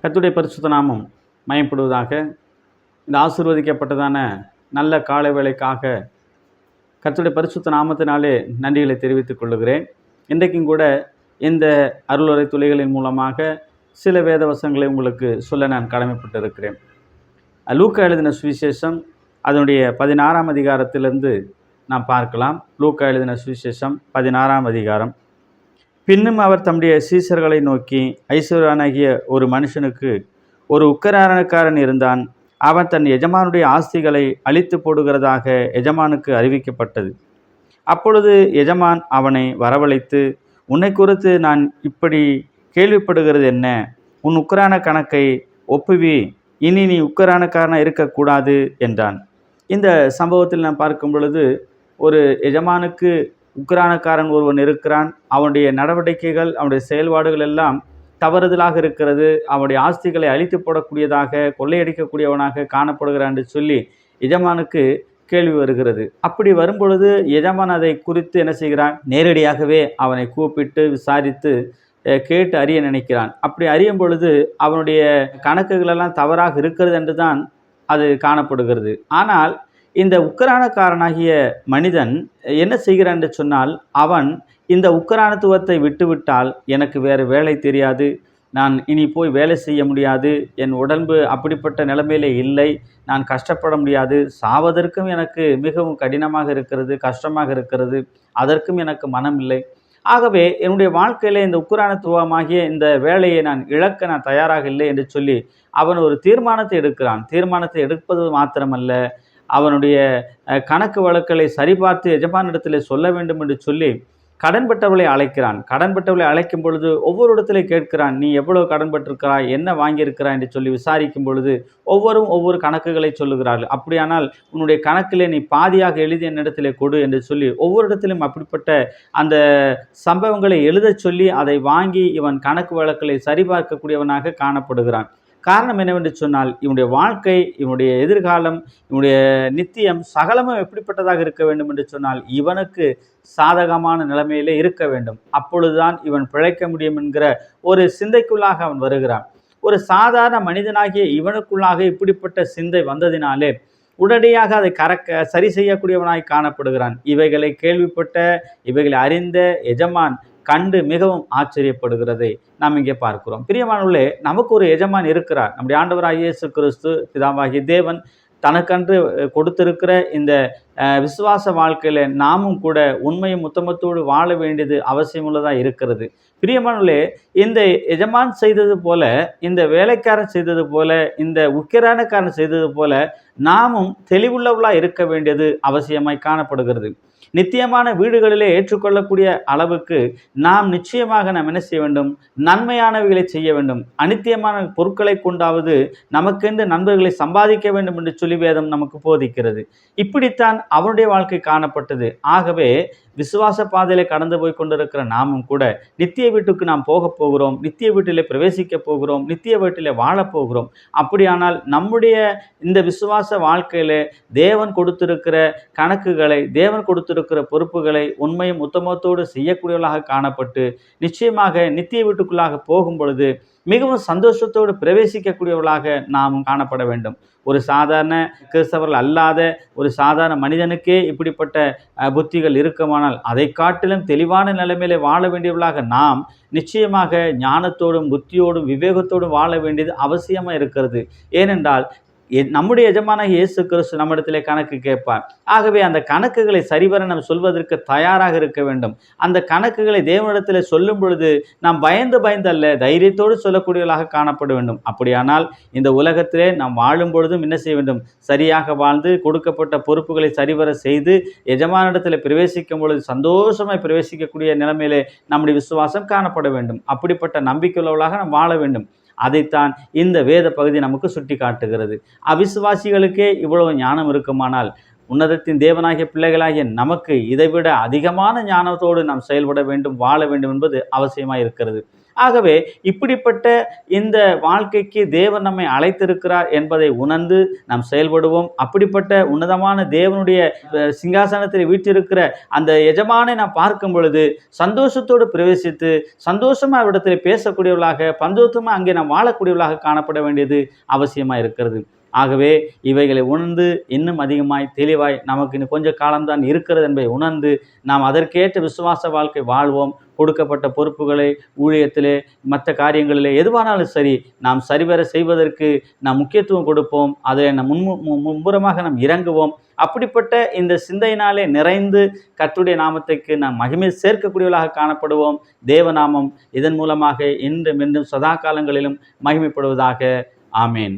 கர்த்தருடைய பரிசுத்த நாமம் மயப்படுவதாக. இந்த ஆசீர்வதிக்கப்பட்டதான நல்ல காலை வேளைக்காக கர்த்தருடைய பரிசுத்த நாமத்தினாலே நன்றிகளை தெரிவித்துக் கொள்ளுகிறேன். இன்றைக்கும் கூட இந்த அருளுரை துளிகளின் மூலமாக சில வேத வசனங்களை உங்களுக்கு சொல்ல நான் கடமைப்பட்டிருக்கிறேன். லூக்கா எழுதின சுவிசேஷம் அதனுடைய 16ஆம் அதிகாரத்திலிருந்து நாம் பார்க்கலாம். லூக்கா எழுதின சுவிசேஷம் 16ஆம் அதிகாரம். பின்னும் அவர் தம்முடைய சீசர்களை நோக்கி, ஐஸ்வர்யனாகிய ஒரு மனுஷனுக்கு ஒரு உக்கரானக்காரன் இருந்தான். அவன் தன் எஜமானுடைய ஆஸ்திகளை அழித்து போடுகிறதாக எஜமானுக்கு அறிவிக்கப்பட்டது. அப்பொழுது எஜமான் அவனை வரவழைத்து, உன்னை குறித்து நான் இப்படி கேள்விப்படுகிறது என்ன? உன் உக்கரான கணக்கை ஒப்புவி, இனி நீ உக்கரானக்காரனாக இருக்கக்கூடாது என்றான். இந்த சம்பவத்தில் நாம் பார்க்கும் பொழுது, ஒரு எஜமானுக்கு உக்கரானக்காரன் ஒருவன் இருக்கிறான். அவனுடைய நடவடிக்கைகள், அவனுடைய செயல்பாடுகள் எல்லாம் தவறுதலாக இருக்கிறது. அவனுடைய ஆஸ்திகளை அழித்து போடக்கூடியதாக, கொள்ளையடிக்கக்கூடியவனாக காணப்படுகிறான் என்று சொல்லி எஜமானுக்கு கேள்வி வருகிறது. அப்படி வரும்பொழுது எஜமான் அதை குறித்து என்ன செய்கிறான்? நேரடியாகவே அவனை கூப்பிட்டு விசாரித்து கேட்டு அறிய நினைக்கிறான். அப்படி அறியும் பொழுது அவனுடைய கணக்குகளெல்லாம் தவறாக இருக்கிறது என்று தான் அது காணப்படுகிறது. ஆனால் இந்த உக்கரானக்காரனாகிய மனிதன் என்ன செய்கிறான் என்று சொன்னால், அவன் இந்த உக்கரானத்துவத்தை விட்டுவிட்டால் எனக்கு வேறு வேலை தெரியாது, நான் இனி போய் வேலை செய்ய முடியாது, என் உடம்பு அப்படிப்பட்ட நிலைமையிலே இல்லை, நான் கஷ்டப்பட முடியாது, சாவதற்கும் எனக்கு மிகவும் கடினமாக இருக்கிறது, கஷ்டமாக இருக்கிறது, அதற்கும் எனக்கு மனம் இல்லை. ஆகவே என்னுடைய வாழ்க்கையில் இந்த உக்கரானத்துவமாகிய இந்த வேலையை நான் இழக்க நான் தயாராக இல்லை என்று சொல்லி அவன் ஒரு தீர்மானத்தை எடுக்கிறான். தீர்மானத்தை எடுப்பது மாத்திரமல்ல, அவனுடைய கணக்கு வழக்குகளை சரிபார்த்து எஜமானிடத்தில் சொல்ல வேண்டும் என்று சொல்லி கடன்பட்டவளை அழைக்கிறான். கடன்பட்டவளை அழைக்கும் பொழுது ஒவ்வொரு இடத்துல கேட்கிறான், நீ எவ்வளவு கடன்பட்டிருக்கிறாய், என்ன வாங்கியிருக்கிறாய் என்று சொல்லி விசாரிக்கும் பொழுது ஒவ்வொரு கணக்குகளை சொல்லுகிறார்கள். அப்படியானால் உன்னுடைய கணக்கிலே நீ பாதியாக எழுதி என்னிடத்திலே கொடு என்று சொல்லி ஒவ்வொரு இடத்திலும் அப்படிப்பட்ட அந்த சம்பவங்களை எழுதச் சொல்லி அதை வாங்கி இவன் கணக்கு வழக்குகளை சரிபார்க்கக்கூடியவனாக காணப்படுகிறான். காரணம் என்னவென்று சொன்னால், இவனுடைய வாழ்க்கை, இவனுடைய எதிர்காலம், இவனுடைய நித்தியம் சகலமும் எப்படிப்பட்டதாக இருக்க வேண்டும் என்று சொன்னால் இவனுக்கு சாதகமான நிலைமையிலே இருக்க வேண்டும். அப்பொழுதுதான் இவன் பிழைக்க முடியும் என்கிற ஒரு சிந்தைக்குள்ளாக அவன் வருகிறான். ஒரு சாதாரண மனிதனாகிய இவனுக்குள்ளாக இப்படிப்பட்ட சிந்தை வந்ததினாலே உடனடியாக அதை சரி செய்யக்கூடியவனாய் காணப்படுகிறான். இவைகளை கேள்விப்பட்ட, இவைகளை அறிந்த எஜமான் கண்டு மிகவும் ஆச்சரியப்படுகிறதை நாம் இங்கே பார்க்கிறோம். பிரியமானவர்களே, நமக்கு ஒரு எஜமான் இருக்கிறார். நம்முடைய ஆண்டவராகிய இயேசு கிறிஸ்து, பிதாவாகிய தேவன் தனக்கன்று கொடுத்திருக்கிற இந்த விசுவாச வாழ்க்கையில் நாமும் கூட உண்மையும் உத்தமத்தோடு வாழ வேண்டியது அவசியமுள்ளதாக இருக்கிறது. பிரியமானவர்களே, இந்த எஜமான் செய்தது போல, இந்த வேலைக்காரன் செய்தது போல, இந்த உக்கிரானக்காரன் செய்தது போல நாமும் தெளிவுள்ளவர்களாக இருக்க வேண்டியது அவசியமாய் காணப்படுகிறது. நித்தியமான வீடுகளிலே ஏற்றுக்கொள்ளக்கூடிய அளவுக்கு நாம் நிச்சயமாக நாம் என்ன செய்ய வேண்டும்? நன்மையானவைகளை செய்ய வேண்டும். அநித்தியமான பொருட்களை கொண்டாவது நமக்கென்று நண்பர்களை சம்பாதிக்க வேண்டும் என்று சொல்லி வேதம் நமக்கு போதிக்கிறது. இப்படித்தான் அவனுடைய வாழ்க்கை காணப்பட்டது. ஆகவே விசுவாச பாதையிலே கடந்து போய் கொண்டிருக்கிற நாமும் கூட நித்திய வீட்டுக்கு நாம் போக போகிறோம், நித்திய வீட்டிலே பிரவேசிக்க போகிறோம், நித்திய வீட்டிலே வாழப்போகிறோம். அப்படியானால் நம்முடைய இந்த விசுவாச வாழ்க்கையிலே தேவன் கொடுத்திருக்கிற கணக்குகளை, தேவன் கொடுத்திருக்கிற பொறுப்புகளை உண்மையும் உத்தமத்தோடு செய்யக்கூடியவர்களாக காணப்பட்டு நிச்சயமாக நித்திய வீட்டுக்குள்ளாக போகும் பொழுது மிகவும் சந்தோஷத்தோடு பிரவேசிக்கக்கூடியவர்களாக நாம் காணப்பட வேண்டும். ஒரு சாதாரண கிறிஸ்தவர்கள் அல்லாத ஒரு சாதாரண மனிதனுக்கே இப்படிப்பட்ட புத்திகள் இருக்குமானால் அதை காட்டிலும் தெளிவான நிலைமையிலே வாழ வேண்டியவர்களாக நாம் நிச்சயமாக ஞானத்தோடும் புத்தியோடும் விவேகத்தோடும் வாழ வேண்டியது அவசியமாக இருக்கிறது. ஏனென்றால் நம்முடைய எஜமானாகிய இயேசு கிறிஸ்து நம்மிடத்திலே கணக்கு கேட்பார். ஆகவே அந்த கணக்குகளை சரிவர நாம் சொல்வதற்கு தயாராக இருக்க வேண்டும். அந்த கணக்குகளை தேவனிடத்தில் சொல்லும் பொழுது நாம் பயந்து அல்ல, தைரியத்தோடு சொல்லக்கூடியவர்களாக காணப்பட வேண்டும். அப்படியானால் இந்த உலகத்திலே நாம் வாழும் பொழுதும் என்ன செய்ய வேண்டும்? சரியாக வாழ்ந்து கொடுக்கப்பட்ட பொறுப்புகளை சரிவர செய்து எஜமானிடத்தில் பிரவேசிக்கும் பொழுது சந்தோஷமாய் பிரவேசிக்கக்கூடிய நிலைமையிலே நம்முடைய விசுவாசம் காணப்பட வேண்டும். அப்படிப்பட்ட நம்பிக்கையுள்ளவர்களாக நாம் வாழ வேண்டும். அதைத்தான் இந்த வேத பகுதி நமக்கு சுட்டி காட்டுகிறது. அவிசுவாசிகளுக்கே இவ்வளவு ஞானம் இருக்குமானால் உன்னதத்தின் தேவனாகிய பிள்ளைகளாகிய நமக்கு இதைவிட அதிகமான ஞானத்தோடு நாம் செயல்பட வேண்டும், வாழ வேண்டும் என்பது அவசியமாக இருக்கிறது. ஆகவே இப்படிப்பட்ட இந்த வாழ்க்கைக்கு தேவன் நம்மை அழைத்திருக்கிறார் என்பதை உணர்ந்து நாம் செயல்படுவோம். அப்படிப்பட்ட உன்னதமான தேவனுடைய சிங்காசனத்தில் வீற்றிருக்கிற அந்த எஜமானை நாம் பார்க்கும் பொழுது சந்தோஷத்தோடு பிரவேசித்து சந்தோஷமா அவரிடத்தில் பேசக்கூடியவர்களாக, சந்தோஷமா அங்கே நாம் வாழக்கூடியவர்களாக காணப்பட வேண்டியது அவசியமாக இருக்கிறது. ஆகவே இவைகளை உணர்ந்து இன்னும் அதிகமாய் தெளிவாய் நமக்கு இன்னும் கொஞ்சம் காலம்தான் இருக்கிறது என்பதை உணர்ந்து நாம் அதற்கேற்ற விசுவாச வாழ்க்கை வாழ்வோம். கொடுக்கப்பட்ட பொறுப்புகளை ஊழியத்திலே மற்ற காரியங்களிலே எதுவானாலும் சரி நாம் சரிவர செய்வதற்கு நாம் முக்கியத்துவம் கொடுப்போம். அதில் நாம் முன்புறமாக நாம் இறங்குவோம். அப்படிப்பட்ட இந்த சிந்தையினாலே நிறைந்து கர்த்தருடைய நாமத்துக்கு நாம் மகிமை சேர்க்கக்கூடியவர்களாக காணப்படுவோம். தேவநாமம் இதன் மூலமாக இன்றும் சதா காலங்களிலும் மகிமைப்படுவதாக. ஆமேன்.